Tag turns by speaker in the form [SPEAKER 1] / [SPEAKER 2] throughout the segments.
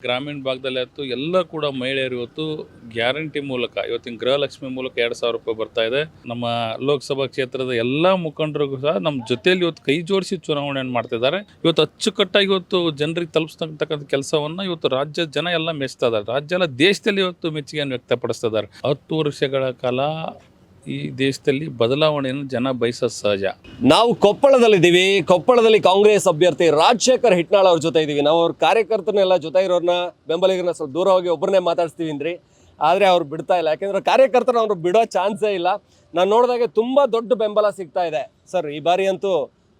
[SPEAKER 1] ಗ್ರಾಮೀಣ ಭಾಗದಲ್ಲಿ ಆಯ್ತು ಎಲ್ಲ ಕೂಡ ಮಹಿಳೆಯರು ಇವತ್ತು ಗ್ಯಾರಂಟಿ ಮೂಲಕ ಇವತ್ತಿನ ಗೃಹಲಕ್ಷ್ಮಿ ಮೂಲಕ 2,000 ರೂಪಾಯಿ ಬರ್ತಾ ಇದೆ. ನಮ್ಮ ಲೋಕಸಭಾ ಕ್ಷೇತ್ರದ ಎಲ್ಲ ಮುಖಂಡರಿಗೂ ಸಹ ನಮ್ಮ ಜೊತೆಯಲ್ಲಿ ಇವತ್ತು ಕೈ ಜೋಡಿಸಿ ಚುನಾವಣೆಯನ್ನು ಮಾಡ್ತಿದ್ದಾರೆ. ಇವತ್ತು ಅಚ್ಚುಕಟ್ಟಾಗಿ ಇವತ್ತು ಜನರಿಗೆ ತಲುಪಿಸ್ತಕ್ಕಂಥ ಕೆಲಸವನ್ನ ಇವತ್ತು ರಾಜ್ಯದ ಜನ ಎಲ್ಲ ಮೆಚ್ತಾ ಇದ್ದಾರೆ. ರಾಜ್ಯ ಎಲ್ಲ ದೇಶದಲ್ಲಿ ಇವತ್ತು ಮೆಚ್ಚುಗೆಯನ್ನು ವ್ಯಕ್ತಪಡಿಸ್ತಾ ಇದ್ದಾರೆ. 10 ವರ್ಷಗಳ ಕಾಲ ಈ ದೇಶದಲ್ಲಿ ಬದಲಾವಣೆಯನ್ನು ಜನ ಬಯಸೋದು ಸಹಜ.
[SPEAKER 2] ನಾವು ಕೊಪ್ಪಳದಲ್ಲಿದ್ದೀವಿ. ಕೊಪ್ಪಳದಲ್ಲಿ ಕಾಂಗ್ರೆಸ್ ಅಭ್ಯರ್ಥಿ ರಾಜಶೇಖರ್ ಹಿಟ್ನಾಳ್ ಅವ್ರ ಜೊತೆ ಇದ್ದೀವಿ. ನಾವು ಅವ್ರ ಕಾರ್ಯಕರ್ತರನ್ನೆಲ್ಲ ಜೊತೆ ಇರೋರನ್ನ ಬೆಂಬಲಿಗರನ್ನ ಸ್ವಲ್ಪ ದೂರ ಹೋಗಿ ಒಬ್ಬರನ್ನೇ ಮಾತಾಡ್ಸ್ತೀವಿ ಅಂದ್ರಿ, ಆದರೆ ಅವ್ರು ಬಿಡ್ತಾ ಇಲ್ಲ. ಯಾಕೆಂದ್ರೆ ಕಾರ್ಯಕರ್ತರು ಅವ್ರು ಬಿಡೋ ಚಾನ್ಸೇ ಇಲ್ಲ. ನಾನು ನೋಡಿದಾಗೆ ತುಂಬ ದೊಡ್ಡ ಬೆಂಬಲ ಸಿಗ್ತಾ ಇದೆ ಸರ್. ಈ ಬಾರಿ ಅಂತೂ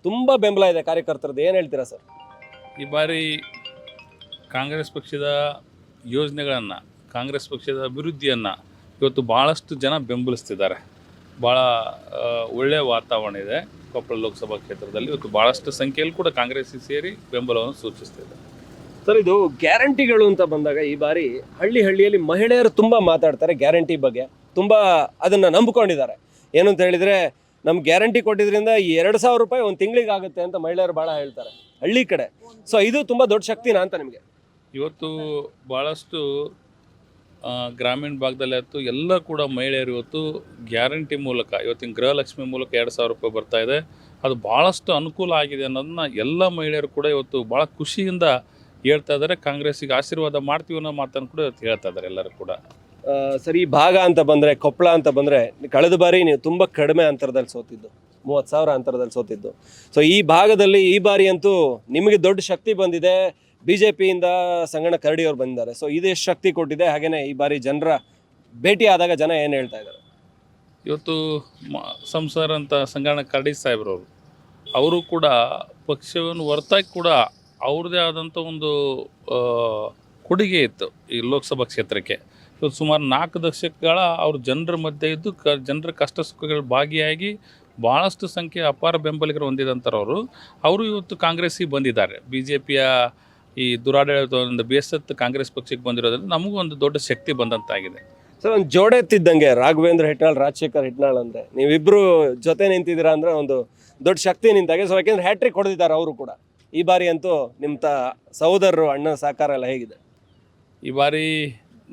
[SPEAKER 2] ತುಂಬ ಬೆಂಬಲ ಇದೆ ಕಾರ್ಯಕರ್ತರದ್ದು. ಏನು ಹೇಳ್ತೀರಾ ಸರ್?
[SPEAKER 1] ಈ ಬಾರಿ ಕಾಂಗ್ರೆಸ್ ಪಕ್ಷದ ಯೋಜನೆಗಳನ್ನು, ಕಾಂಗ್ರೆಸ್ ಪಕ್ಷದ ಅಭಿವೃದ್ಧಿಯನ್ನು ಇವತ್ತು ಭಾಳಷ್ಟು ಜನ ಬೆಂಬಲಿಸ್ತಿದ್ದಾರೆ. ಭಾಳ ಒಳ್ಳೆಯ ವಾತಾವರಣ ಇದೆ ಕೊಪ್ಪಳ ಲೋಕಸಭಾ ಕ್ಷೇತ್ರದಲ್ಲಿ. ಇವತ್ತು ಭಾಳಷ್ಟು ಸಂಖ್ಯೆಯಲ್ಲಿ ಕೂಡ ಕಾಂಗ್ರೆಸ್ ಸೇರಿ ಬೆಂಬಲವನ್ನು ಸೂಚಿಸ್ತಿದೆ.
[SPEAKER 2] ಸರ್, ಇದು ಗ್ಯಾರಂಟಿಗಳು ಅಂತ ಬಂದಾಗ ಈ ಬಾರಿ ಹಳ್ಳಿಯಲ್ಲಿ ಮಹಿಳೆಯರು ತುಂಬ ಮಾತಾಡ್ತಾರೆ ಗ್ಯಾರಂಟಿ ಬಗ್ಗೆ. ತುಂಬ ಅದನ್ನು ನಂಬಿಕೊಂಡಿದ್ದಾರೆ. ಏನು ಅಂತ ಹೇಳಿದರೆ, ನಮ್ಗೆ ಗ್ಯಾರಂಟಿ ಕೊಟ್ಟಿದ್ರಿಂದ 2,000 ರೂಪಾಯಿ ಒಂದು ತಿಂಗಳಿಗೆ ಆಗುತ್ತೆ ಅಂತ ಮಹಿಳೆಯರು ಭಾಳ ಹೇಳ್ತಾರೆ ಹಳ್ಳಿ ಕಡೆ. ಸೊ ಇದು ತುಂಬ ದೊಡ್ಡ ಶಕ್ತಿನಾ ಅಂತ ನಿಮಗೆ?
[SPEAKER 1] ಇವತ್ತು ಭಾಳಷ್ಟು ಗ್ರಾಮೀಣ ಭಾಗದಲ್ಲಿ ಆಯ್ತು ಎಲ್ಲ ಕೂಡ ಮಹಿಳೆಯರು ಇವತ್ತು ಗ್ಯಾರಂಟಿ ಮೂಲಕ ಇವತ್ತಿನ ಗೃಹಲಕ್ಷ್ಮಿ ಮೂಲಕ 2,000 ರೂಪಾಯಿ ಬರ್ತಾ ಇದೆ. ಅದು ಭಾಳಷ್ಟು ಅನುಕೂಲ ಆಗಿದೆ ಅನ್ನೋದನ್ನ ಎಲ್ಲ ಮಹಿಳೆಯರು ಕೂಡ ಇವತ್ತು ಭಾಳ ಖುಷಿಯಿಂದ ಹೇಳ್ತಾ ಇದ್ದಾರೆ. ಕಾಂಗ್ರೆಸ್ಸಿಗೆ ಆಶೀರ್ವಾದ ಮಾಡ್ತೀವಿ ಅನ್ನೋ ಮಾತನ್ನು ಕೂಡ ಇವತ್ತು ಹೇಳ್ತಾ ಇದ್ದಾರೆ ಎಲ್ಲರೂ ಕೂಡ.
[SPEAKER 2] ಸರಿ, ಈ ಭಾಗ ಅಂತ ಬಂದರೆ, ಕೊಪ್ಪಳ ಅಂತ ಬಂದರೆ, ಕಳೆದ ಬಾರಿ ನೀವು ತುಂಬ ಕಡಿಮೆ ಅಂತರದಲ್ಲಿ ಸೋತಿದ್ದು, 30,000 ಅಂತರದಲ್ಲಿ ಸೋತಿದ್ದು. ಸೊ ಈ ಭಾಗದಲ್ಲಿ ಈ ಬಾರಿ ಅಂತೂ ನಿಮಗೆ ದೊಡ್ಡ ಶಕ್ತಿ ಬಂದಿದೆ. BJPಯಿಂದ ಸಂಗಣ್ಣ ಕರಡಿ ಅವ್ರು ಬಂದಿದ್ದಾರೆ. ಸೊ ಇದು ಎಷ್ಟು ಶಕ್ತಿ ಕೊಟ್ಟಿದೆ? ಹಾಗೆಯೇ ಈ ಬಾರಿ ಜನರ ಭೇಟಿ ಆದಾಗ ಜನ ಏನು ಹೇಳ್ತಾ ಇದ್ದಾರೆ?
[SPEAKER 1] ಇವತ್ತು ಸಂಸಾರ ಅಂತ ಸಂಗಣ್ಣ ಕರಡಿ ಸಾಹೇಬ್ರವರು ಅವರು ಕೂಡ ಪಕ್ಷವನ್ನು ಹೊರತಾಗಿ ಕೂಡ ಅವ್ರದ್ದೇ ಆದಂಥ ಒಂದು ಕೊಡುಗೆ ಇತ್ತು ಈ ಲೋಕಸಭಾ ಕ್ಷೇತ್ರಕ್ಕೆ. ಇವತ್ತು ಸುಮಾರು 4 ದಶಕಗಳ ಅವರು ಜನರ ಮಧ್ಯೆ ಇದ್ದು ಜನರ ಕಷ್ಟ ಸುಖಗಳು ಭಾಗಿಯಾಗಿ ಭಾಳಷ್ಟು ಸಂಖ್ಯೆ ಅಪಾರ ಬೆಂಬಲಿಗರು ಹೊಂದಿದಂಥವ್ರು ಅವರು ಇವತ್ತು ಕಾಂಗ್ರೆಸ್ಸಿಗೆ ಬಂದಿದ್ದಾರೆ. BJPಯ ಈ ದುರಾಡಳಿತದಿಂದ ಬೇಸತ್ತು ಕಾಂಗ್ರೆಸ್ ಪಕ್ಷಕ್ಕೆ ಬಂದಿರೋದ್ರಿಂದ ನಮಗೂ ಒಂದು ದೊಡ್ಡ ಶಕ್ತಿ ಬಂದಂತಾಗಿದೆ.
[SPEAKER 2] ಸರ್, ಒಂದು ಜೋಡೆ ಎತ್ತಿದ್ದಂಗೆ ರಾಘವೇಂದ್ರ ಹಿಟ್ನಾಳ್, ರಾಜಶೇಖರ್ ಹಿಟ್ನಾಳ್ ಅಂದರೆ ನೀವಿಬ್ಬರು ಜೊತೆ ನಿಂತಿದ್ದೀರಾ ಅಂದರೆ ಒಂದು ದೊಡ್ಡ ಶಕ್ತಿ ನಿಂತಾಗೆ. ಸೊ ಯಾಕೆಂದರೆ ಹ್ಯಾಟ್ರಿಕ್ ಹೊಡೆದಿದ್ದಾರೆ ಅವರು ಕೂಡ. ಈ ಬಾರಿ ಅಂತೂ ನಿಮ್ಮ ಸಹೋದರರು, ಅಣ್ಣನ ಸಹಕಾರ ಎಲ್ಲ ಹೇಗಿದೆ?
[SPEAKER 1] ಈ ಬಾರಿ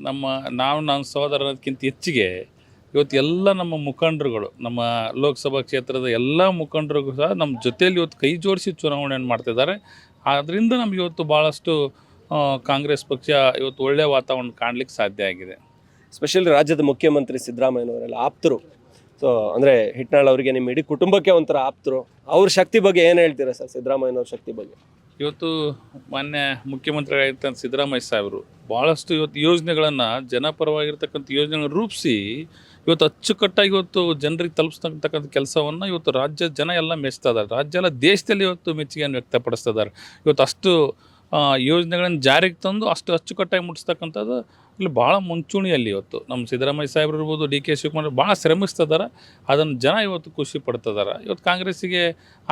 [SPEAKER 1] ನನ್ನ ಸಹೋದರನಕ್ಕಿಂತ ಹೆಚ್ಚಿಗೆ ಇವತ್ತು ಎಲ್ಲ ನಮ್ಮ ಮುಖಂಡರುಗಳು, ನಮ್ಮ ಲೋಕಸಭಾ ಕ್ಷೇತ್ರದ ಎಲ್ಲ ಮುಖಂಡರಿಗೂ ಸಹ ನಮ್ಮ ಜೊತೆಯಲ್ಲಿ ಇವತ್ತು ಕೈ ಜೋಡಿಸಿ ಚುನಾವಣೆಯನ್ನು ಮಾಡ್ತಿದ್ದಾರೆ. ಆದ್ದರಿಂದ ನಮ್ಗೆ ಇವತ್ತು ಭಾಳಷ್ಟು ಕಾಂಗ್ರೆಸ್ ಪಕ್ಷ ಇವತ್ತು ಒಳ್ಳೆಯ ವಾತಾವರಣ ಕಾಣಲಿಕ್ಕೆ ಸಾಧ್ಯ ಆಗಿದೆ.
[SPEAKER 2] ಸ್ಪೆಷಲಿ ರಾಜ್ಯದ ಮುಖ್ಯಮಂತ್ರಿ ಸಿದ್ದರಾಮಯ್ಯನವರೆಲ್ಲ ಆಪ್ತರು. ಸೊ ಅಂದರೆ ಹಿಟ್ನಾಳ್ ಅವರಿಗೆ ನಿಮ್ಮ ಇಡೀ ಕುಟುಂಬಕ್ಕೆ ಒಂಥರ ಆಪ್ತರು. ಅವ್ರ ಶಕ್ತಿ ಬಗ್ಗೆ ಏನು ಹೇಳ್ತೀರಾ ಸರ್? ಸಿದ್ದರಾಮಯ್ಯನವ್ರ ಶಕ್ತಿ ಬಗ್ಗೆ
[SPEAKER 1] ಇವತ್ತು ಮಾನ್ಯ ಮುಖ್ಯಮಂತ್ರಿಗಳಾಗಿರ್ತಕ್ಕಂಥ ಸಿದ್ದರಾಮಯ್ಯ ಸಾಹೇಬರು ಭಾಳಷ್ಟು ಇವತ್ತು ಯೋಜನೆಗಳನ್ನು, ಜನಪರವಾಗಿರ್ತಕ್ಕಂಥ ಯೋಜನೆಗಳನ್ನು ರೂಪಿಸಿ ಇವತ್ತು ಅಚ್ಚುಕಟ್ಟಾಗಿ ಇವತ್ತು ಜನರಿಗೆ ತಲುಪಿಸ್ತಕ್ಕಂಥ ಕೆಲಸವನ್ನು ಇವತ್ತು ರಾಜ್ಯದ ಜನ ಎಲ್ಲ ಮೆಚ್ತಾ ಇದ್ದಾರೆ. ರಾಜ್ಯ ಎಲ್ಲ ದೇಶದಲ್ಲಿ ಇವತ್ತು ಮೆಚ್ಚುಗೆಯನ್ನು ವ್ಯಕ್ತಪಡಿಸ್ತಾ ಇದ್ದಾರೆ. ಇವತ್ತು ಅಷ್ಟು ಯೋಜನೆಗಳನ್ನು ಜಾರಿಗೆ ತಂದು ಅಷ್ಟು ಅಚ್ಚುಕಟ್ಟಾಗಿ ಮುಟ್ಟಿಸ್ತಕ್ಕಂಥದ್ದು ಇಲ್ಲಿ ಭಾಳ ಮುಂಚೂಣಿಯಲ್ಲಿ ಇವತ್ತು ನಮ್ಮ ಸಿದ್ದರಾಮಯ್ಯ ಸಾಹೇಬ್ರು ಇರ್ಬೋದು, DK ಶಿವಕುಮಾರ್ ಭಾಳ ಶ್ರಮಿಸ್ತಿದ್ದಾರೆ. ಅದನ್ನು ಜನ ಇವತ್ತು ಖುಷಿ ಪಡ್ತಿದ್ದಾರೆ. ಇವತ್ತು ಕಾಂಗ್ರೆಸ್ಸಿಗೆ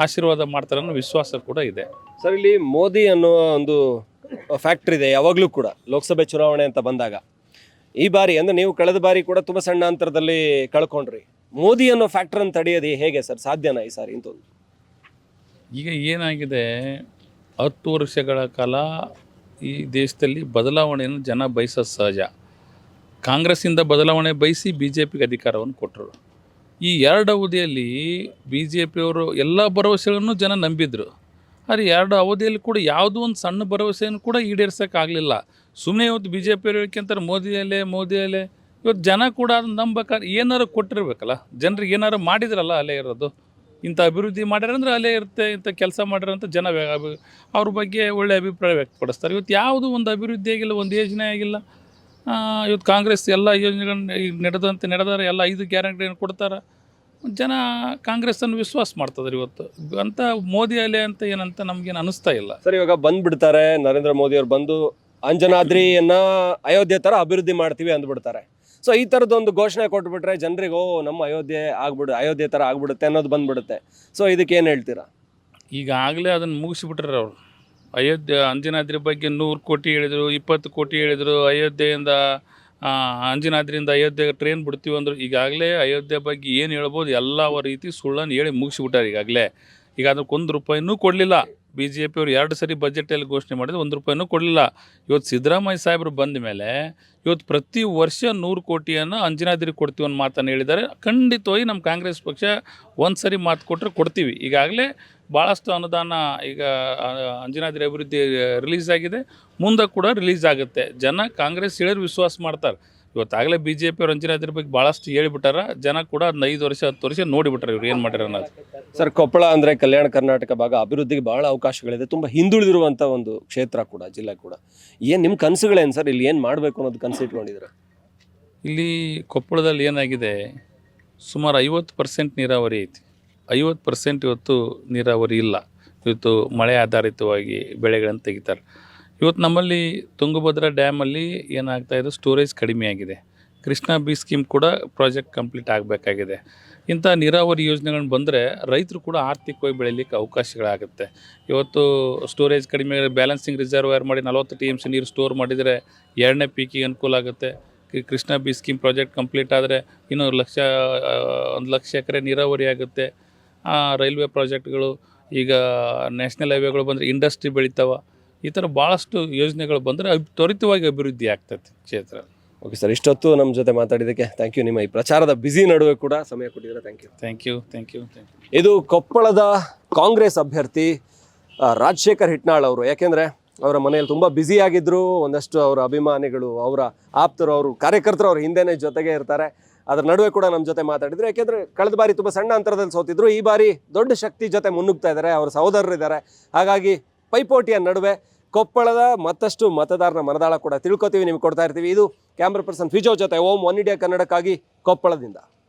[SPEAKER 1] ಆಶೀರ್ವಾದ ಮಾಡ್ತಾರೆ ಅನ್ನೋ ವಿಶ್ವಾಸ ಕೂಡ ಇದೆ.
[SPEAKER 2] ಸರ್, ಇಲ್ಲಿ ಮೋದಿ ಅನ್ನೋ ಒಂದು ಫ್ಯಾಕ್ಟ್ರಿ ಇದೆ ಯಾವಾಗಲೂ ಕೂಡ ಲೋಕಸಭೆ ಚುನಾವಣೆ ಅಂತ ಬಂದಾಗ. ಈ ಬಾರಿ ಅಂದರೆ ನೀವು ಕಳೆದ ಬಾರಿ ಕೂಡ ತುಂಬ ಸಣ್ಣ ಅಂತರದಲ್ಲಿ ಕಳ್ಕೊಂಡ್ರಿ. ಮೋದಿ ಅನ್ನೋ ಫ್ಯಾಕ್ಟ್ರನ್ನು ತಡೆಯೋದು ಹೇಗೆ ಸರ್? ಸಾಧ್ಯನಾ ಈ ಸಾರಿ ಇಂಥದ್ದು?
[SPEAKER 1] ಈಗ ಏನಾಗಿದೆ, 10 ವರ್ಷಗಳ ಕಾಲ ಈ ದೇಶದಲ್ಲಿ ಬದಲಾವಣೆಯನ್ನು ಜನ ಬಯಸೋದು ಸಹಜ. ಕಾಂಗ್ರೆಸ್ಸಿಂದ ಬದಲಾವಣೆ ಬಯಸಿ BJPಗೆ ಅಧಿಕಾರವನ್ನು ಕೊಟ್ಟರು. ಈ 2 ಅವಧಿಯಲ್ಲಿ BJPಯವರು ಎಲ್ಲ ಭರವಸೆಗಳನ್ನು ಜನ ನಂಬಿದ್ರು. ಆದರೆ 2 ಅವಧಿಯಲ್ಲಿ ಕೂಡ ಯಾವುದೋ ಒಂದು ಸಣ್ಣ ಭರವಸೆಯನ್ನು ಕೂಡ ಈಡೇರ್ಸೋಕ್ಕಾಗಲಿಲ್ಲ. ಸುಮ್ಮನೆ ಇವತ್ತು BJPಯವರು ಹೇಳ್ಕೊಂತಾರೆ ಮೋದಿಯಲ್ಲೇ. ಇವತ್ತು ಜನ ಕೂಡ ಅದನ್ನು ನಂಬೇಕಾದ್ರೆ ಏನಾರು ಕೊಟ್ಟಿರ್ಬೇಕಲ್ಲ, ಜನರಿಗೆ ಏನಾರು ಮಾಡಿದ್ರಲ್ಲ ಅಲ್ಲೇ ಇರೋದು. ಇಂಥ ಅಭಿವೃದ್ಧಿ ಮಾಡ್ಯಾರ ಅಂದ್ರೆ ಅಲ್ಲೇ ಇರುತ್ತೆ, ಇಂಥ ಕೆಲಸ ಮಾಡ್ಯಾರ ಅಂತ ಜನ ಅವ್ರ ಬಗ್ಗೆ ಒಳ್ಳೆಯ ಅಭಿಪ್ರಾಯ ವ್ಯಕ್ತಪಡಿಸ್ತಾರೆ. ಇವತ್ತು ಯಾವುದೂ ಒಂದು ಅಭಿವೃದ್ಧಿ ಆಗಿಲ್ಲ, ಒಂದು ಯೋಜನೆ ಆಗಿಲ್ಲ. ಇವತ್ತು ಕಾಂಗ್ರೆಸ್ ಎಲ್ಲ ಯೋಜನೆಗಳನ್ನ ಈಗ ನಡೆದಾರೆ, ಎಲ್ಲ 5 ಗ್ಯಾರಂಟಿಯನ್ನು ಕೊಡ್ತಾರೆ. ಜನ ಕಾಂಗ್ರೆಸ್ಸನ್ನು ವಿಶ್ವಾಸ ಮಾಡ್ತಿದ್ದಾರೆ ಇವತ್ತು. ಅಂತ ಮೋದಿ ಅಲೆ ಅಂತ ಏನಂತ ನಮಗೇನು ಅನ್ನಿಸ್ತಾ ಇಲ್ಲ.
[SPEAKER 2] ಸರ್, ಇವಾಗ ಬಂದುಬಿಡ್ತಾರೆ ನರೇಂದ್ರ ಮೋದಿ ಅವ್ರು, ಬಂದು ಅಂಜನಾದ್ರಿಯನ್ನು ಅಯೋಧ್ಯೆ ಥರ ಅಭಿವೃದ್ಧಿ ಮಾಡ್ತೀವಿ ಅಂದ್ಬಿಡ್ತಾರೆ. ಸೊ ಈ ಥರದ್ದೊಂದು ಘೋಷಣೆ ಕೊಟ್ಬಿಟ್ರೆ ಜನರಿಗೆ ನಮ್ಮ ಅಯೋಧ್ಯೆ ಥರ ಆಗ್ಬಿಡುತ್ತೆ ಅನ್ನೋದು ಬಂದ್ಬಿಡುತ್ತೆ. ಸೊ ಇದಕ್ಕೆ ಏನು ಹೇಳ್ತೀರಾ?
[SPEAKER 1] ಈಗಾಗಲೇ ಅದನ್ನು ಮುಗಿಸಿಬಿಟ್ರೆ ಅವರು. ಅಂಜನಾದ್ರಿ ಬಗ್ಗೆ 100 ಕೋಟಿ ಹೇಳಿದರು, 20 ಕೋಟಿ ಹೇಳಿದರು. ಅಂಜನಾದ್ರಿಯಿಂದ ಅಯೋಧ್ಯೆಗೆ ಟ್ರೈನ್ ಬಿಡ್ತೀವಿ ಅಂದರು. ಈಗಾಗಲೇ ಅಯೋಧ್ಯೆ ಬಗ್ಗೆ ಏನು ಹೇಳ್ಬೋದು ಎಲ್ಲ ರೀತಿ ಸುಳ್ಳನ್ನು ಹೇಳಿ ಮುಗಿಸಿಬಿಟ್ಟಾರೆ ಈಗಾಗಲೇ. ಈಗ ಅದಕ್ಕೊಂದು ರೂಪಾಯಿನೂ ಕೊಡಲಿಲ್ಲ ಬಿ ಜೆ ಪಿಯವರು 2 ಸರಿ ಬಜೆಟಲ್ಲಿ ಘೋಷಣೆ ಮಾಡಿದ್ರು, 1 ರೂಪಾಯಿನೂ ಕೊಡಲಿಲ್ಲ. ಇವತ್ತು ಸಿದ್ದರಾಮಯ್ಯ ಸಾಹೇಬರು ಬಂದ ಮೇಲೆ ಇವತ್ತು ಪ್ರತಿ ವರ್ಷ 100 ಕೋಟಿಯನ್ನು ಅಂಜನಾದ್ರಿಗೆ ಕೊಡ್ತೀವಿ ಅನ್ನೋ ಮಾತನ್ನು ಹೇಳಿದ್ದಾರೆ. ಖಂಡಿತವಾಗಿ ನಮ್ಮ ಕಾಂಗ್ರೆಸ್ ಪಕ್ಷ ಒಂದು ಸರಿ ಮಾತು ಕೊಟ್ಟರೆ ಕೊಡ್ತೀವಿ. ಈಗಾಗಲೇ ಭಾಳಷ್ಟು ಅನುದಾನ ಈಗ ಅಂಜನಾದ್ರಿ ಅಭಿವೃದ್ಧಿ ರಿಲೀಸ್ ಆಗಿದೆ, ಮುಂದೆ ಕೂಡ ರಿಲೀಸ್ ಆಗುತ್ತೆ. ಜನ ಕಾಂಗ್ರೆಸ್ ಹೇಳಿದ್ರೆ ವಿಶ್ವಾಸ ಮಾಡ್ತಾರೆ. ಇವತ್ತಾಗಲೇ ಬಿ ಜೆ ಪಿಯವ್ರು ಅಂಜನಾದ್ರಿ ಬಗ್ಗೆ ಭಾಳಷ್ಟು ಹೇಳಿಬಿಟ್ಟಾರ. ಜನ ಕೂಡ ಅದನ್ನ 5 ವರ್ಷ 10 ವರ್ಷ ನೋಡಿಬಿಟ್ರೆ ಇವ್ರು ಏನು ಮಾಡ್ಯಾರ ಅನ್ನೋದು.
[SPEAKER 2] ಸರ್, ಕೊಪ್ಪಳ ಅಂದರೆ ಕಲ್ಯಾಣ ಕರ್ನಾಟಕ ಭಾಗ, ಅಭಿವೃದ್ಧಿಗೆ ಬಹಳ ಅವಕಾಶಗಳಿದೆ, ತುಂಬ ಹಿಂದುಳಿದಿರುವಂಥ ಒಂದು ಕ್ಷೇತ್ರ ಕೂಡ, ಜಿಲ್ಲೆ ಕೂಡ. ಏನು ನಿಮ್ಮ ಕನಸುಗಳೇನು ಸರ್? ಇಲ್ಲಿ ಏನು ಮಾಡಬೇಕು ಅನ್ನೋದು ಕನಸು ಇಟ್ಕೊಂಡಿದ್ದೀರಾ?
[SPEAKER 1] ಇಲ್ಲಿ ಕೊಪ್ಪಳದಲ್ಲಿ ಏನಾಗಿದೆ, ಸುಮಾರು 50% ನೀರಾವರಿ ಐತಿ. 50% ಇವತ್ತು ನೀರಾವರಿ ಇಲ್ಲ. ಇವತ್ತು ಮಳೆ ಆಧಾರಿತವಾಗಿ ಬೆಳೆಗಳನ್ನು ತೆಗಿತಾರೆ. ಇವತ್ತು ನಮ್ಮಲ್ಲಿ ತುಂಗಭದ್ರಾ ಡ್ಯಾಮಲ್ಲಿ ಏನಾಗ್ತಾಯಿದೆ, ಸ್ಟೋರೇಜ್ ಕಡಿಮೆ ಆಗಿದೆ. ಕೃಷ್ಣಾ ಬಿ ಸ್ಕೀಮ್ ಕೂಡ ಪ್ರಾಜೆಕ್ಟ್ ಕಂಪ್ಲೀಟ್ ಆಗಬೇಕಾಗಿದೆ. ಇಂಥ ನೀರಾವರಿ ಯೋಜನೆಗಳು ಬಂದರೆ ರೈತರು ಕೂಡ ಆರ್ಥಿಕವಾಗಿ ಬೆಳೀಲಿಕ್ಕೆ ಅವಕಾಶಗಳಾಗುತ್ತೆ. ಇವತ್ತು ಸ್ಟೋರೇಜ್ ಕಡಿಮೆ, ಬ್ಯಾಲೆನ್ಸಿಂಗ್ ರಿಸರ್ವೈರ್ ಮಾಡಿ 40 TMC ನೀರು ಸ್ಟೋರ್ ಮಾಡಿದರೆ 2ನೇ ಪೀಕಿಗೆ ಅನುಕೂಲ ಆಗುತ್ತೆ. Krishna B scheme project complete ಆದರೆ ಇನ್ನೂ 1 ಲಕ್ಷ ಎಕರೆ ನೀರಾವರಿ ಆಗುತ್ತೆ. ರೈಲ್ವೆ ಪ್ರಾಜೆಕ್ಟ್ಗಳು, ಈಗ ನ್ಯಾಷನಲ್ ಹೈವೇಗಳು ಬಂದರೆ ಇಂಡಸ್ಟ್ರಿ ಬೆಳಿತಾವೆ. ಈ ಥರ ಭಾಳಷ್ಟು ಯೋಜನೆಗಳು ಬಂದರೆ ತ್ವರಿತವಾಗಿ ಅಭಿವೃದ್ಧಿ ಆಗ್ತೈತೆ ಕ್ಷೇತ್ರ.
[SPEAKER 2] ಓಕೆ ಸರ್, ಇಷ್ಟೊತ್ತು ನಮ್ಮ ಜೊತೆ ಮಾತಾಡಿದ್ದಕ್ಕೆ ಥ್ಯಾಂಕ್ ಯು. ನಿಮ್ಮ ಈ ಪ್ರಚಾರದ ಬ್ಯುಸಿ ನಡುವೆ ಕೂಡ ಸಮಯ ಕೊಟ್ಟಿದ್ದೀರಾ, ಥ್ಯಾಂಕ್ ಯು.
[SPEAKER 1] Thank you.
[SPEAKER 2] ಇದು ಕೊಪ್ಪಳದ ಕಾಂಗ್ರೆಸ್ ಅಭ್ಯರ್ಥಿ ರಾಜಶೇಖರ್ ಹಿಟ್ನಾಳ್ ಅವರು. ಯಾಕೆಂದರೆ ಅವರ ಮನೆಯಲ್ಲಿ ತುಂಬ ಬ್ಯುಸಿಯಾಗಿದ್ದರು. ಒಂದಷ್ಟು ಅವರ ಅಭಿಮಾನಿಗಳು, ಅವರ ಆಪ್ತರು, ಅವರು ಕಾರ್ಯಕರ್ತರು ಅವ್ರ ಹಿಂದೆನೇ ಜೊತೆಗೆ ಇರ್ತಾರೆ. ಅದರ ನಡುವೆ ಕೂಡ ನಮ್ಮ ಜೊತೆ ಮಾತಾಡಿದ್ರು. ಯಾಕೆಂದರೆ ಕಳೆದ ಬಾರಿ ತುಂಬ ಸಣ್ಣ ಅಂತರದಲ್ಲಿ ಸೋತಿದ್ರು. ಈ ಬಾರಿ ದೊಡ್ಡ ಶಕ್ತಿ ಜೊತೆ ಮುನ್ನುಗ್ತಾ ಇದ್ದಾರೆ, ಅವರ ಸಹೋದರರಿದ್ದಾರೆ. ಹಾಗಾಗಿ ಪೈಪೋಟಿಯ ನಡುವೆ ಕೊಪ್ಪಳದ ಮತ್ತಷ್ಟು ಮತದಾರನ ಮನದಾಳ ಕೂಡ ತಿಳ್ಕೊತೀವಿ, ನಿಮ್ಗೆ ಕೊಡ್ತಾ ಇರ್ತೀವಿ. ಇದು ಕ್ಯಾಮ್ರಾ ಪರ್ಸನ್ ಫಿಜೋ ಜೊತೆ ಓಂ, ಒನ್ ಇಂಡಿಯಾ ಕನ್ನಡಕ್ಕಾಗಿ ಕೊಪ್ಪಳದಿಂದ.